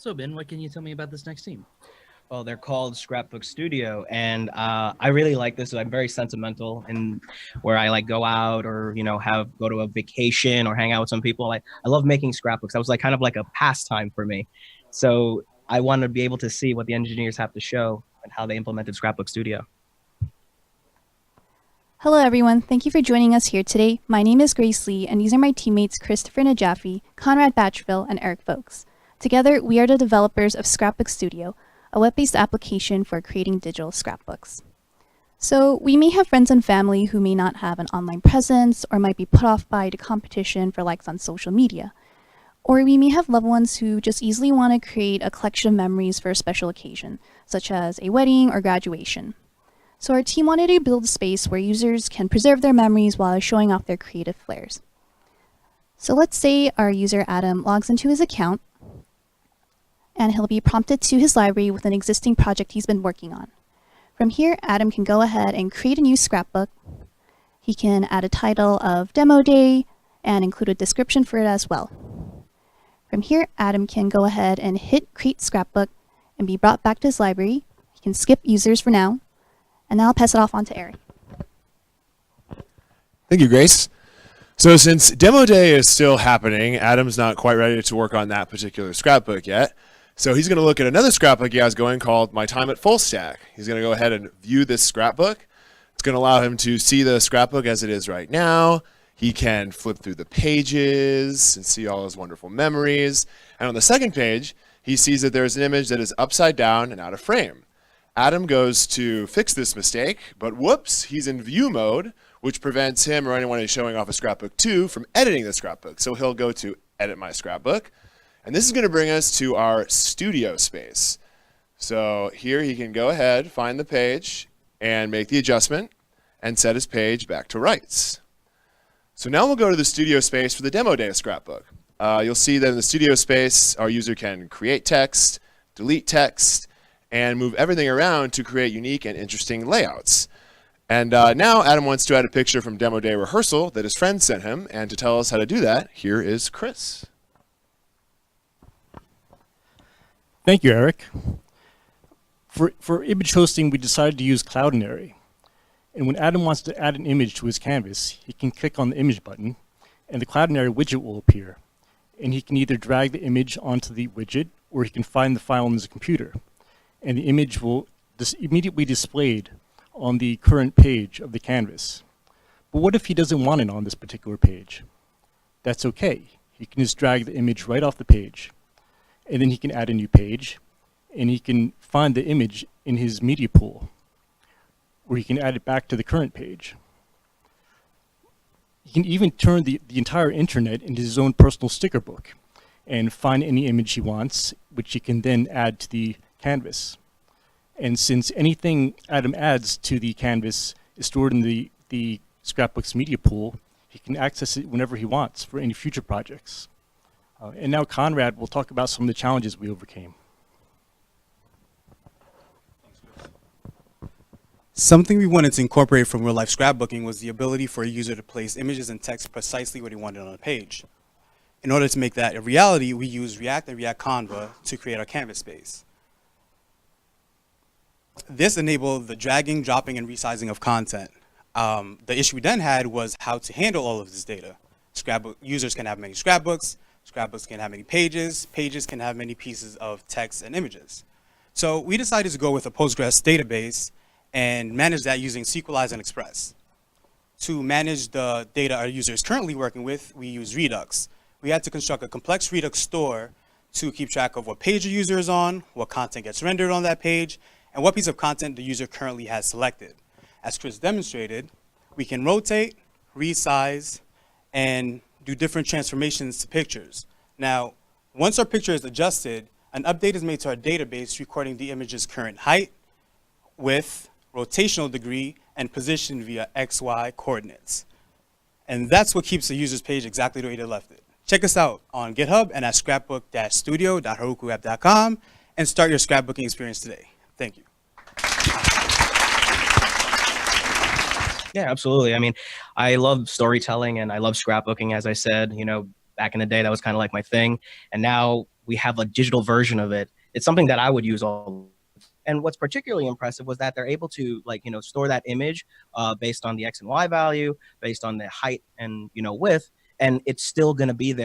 So Ben, what can you tell me about this next team? Well, they're called Scrapbook Studio, and I really like this. I'm very sentimental, and where I like go out or go to a vacation or hang out with some people. I love making scrapbooks. That was like kind of like a pastime for me. So I want to be able to see what the engineers have to show and how they implemented Scrapbook Studio. Hello everyone, thank you for joining us here today. My name is Grace Lee, and these are my teammates Christopher Najafi, Conrad Batchville, and Eric Folks. Together, we are the developers of Scrapbook Studio, a web-based application for creating digital scrapbooks. So we may have friends and family who may not have an online presence or might be put off by the competition for likes on social media. Or we may have loved ones who just easily want to create a collection of memories for a special occasion, such as a wedding or graduation. So our team wanted to build a space where users can preserve their memories while showing off their creative flares. So let's say our user Adam logs into his account, and he'll be prompted to his library with an existing project he's been working on. From here, Adam can go ahead and create a new scrapbook. He can add a title of Demo Day and include a description for it as well. From here, Adam can go ahead and hit Create Scrapbook and be brought back to his library. He can skip users for now, and now I'll pass it off on to Eric. Thank you, Grace. So since Demo Day is still happening, Adam's not quite ready to work on that particular scrapbook yet. So he's going to look at another scrapbook he has going called My Time at Fullstack. He's going to go ahead and view this scrapbook. It's going to allow him to see the scrapbook as it is right now. He can flip through the pages and see all his wonderful memories. And on the second page, he sees that there's an image that is upside down and out of frame. Adam goes to fix this mistake, but whoops, he's in view mode, which prevents him or anyone he's showing off a scrapbook to from editing the scrapbook. So he'll go to Edit My Scrapbook. And this is going to bring us to our studio space. So here he can go ahead, find the page, and make the adjustment, and set his page back to rights. So now we'll go to the studio space for the Demo Day scrapbook. You'll see that in the studio space, our user can create text, delete text, and move everything around to create unique and interesting layouts. And now Adam wants to add a picture from Demo Day rehearsal that his friend sent him, and to tell us how to do that, here is Chris. Thank you, Eric. For image hosting, we decided to use Cloudinary. And when Adam wants to add an image to his canvas, he can click on the image button, and the Cloudinary widget will appear. And he can either drag the image onto the widget, or he can find the file on his computer. And the image will immediately be displayed on the current page of the canvas. But what if he doesn't want it on this particular page? That's okay. He can just drag the image right off the page. And then he can add a new page, and he can find the image in his media pool, or he can add it back to the current page. He can even turn the entire internet into his own personal sticker book and find any image he wants, which he can then add to the canvas. And since anything Adam adds to the canvas is stored in the Scrapbook's media pool, he can access it whenever he wants for any future projects. And now Conrad will talk about some of the challenges we overcame. Something we wanted to incorporate from real-life scrapbooking was the ability for a user to place images and text precisely where he wanted on a page. In order to make that a reality, we used React and React Konva to create our canvas space. This enabled the dragging, dropping, and resizing of content. The issue we then had was how to handle all of this data. Scrapbook users can have many scrapbooks. Scrapbooks can have many pages. Pages can have many pieces of text and images. So we decided to go with a Postgres database and manage that using Sequelize and Express. To manage the data our user is currently working with, we use Redux. We had to construct a complex Redux store to keep track of what page the user is on, what content gets rendered on that page, and what piece of content the user currently has selected. As Chris demonstrated, we can rotate, resize, and do different transformations to pictures. Now, once our picture is adjusted, an update is made to our database recording the image's current height, width, rotational degree, and position via XY coordinates. And that's what keeps the user's page exactly the way they left it. Check us out on GitHub and at scrapbook-studio.herokuapp.com and start your scrapbooking experience today. Thank you. Yeah, absolutely. I mean, I love storytelling and I love scrapbooking, as I said, back in the day, that was kind of like my thing. And now we have a digital version of it. It's something that I would use all. And what's particularly impressive was that they're able to store that image based on the X and Y value, based on the height and width, and it's still going to be there.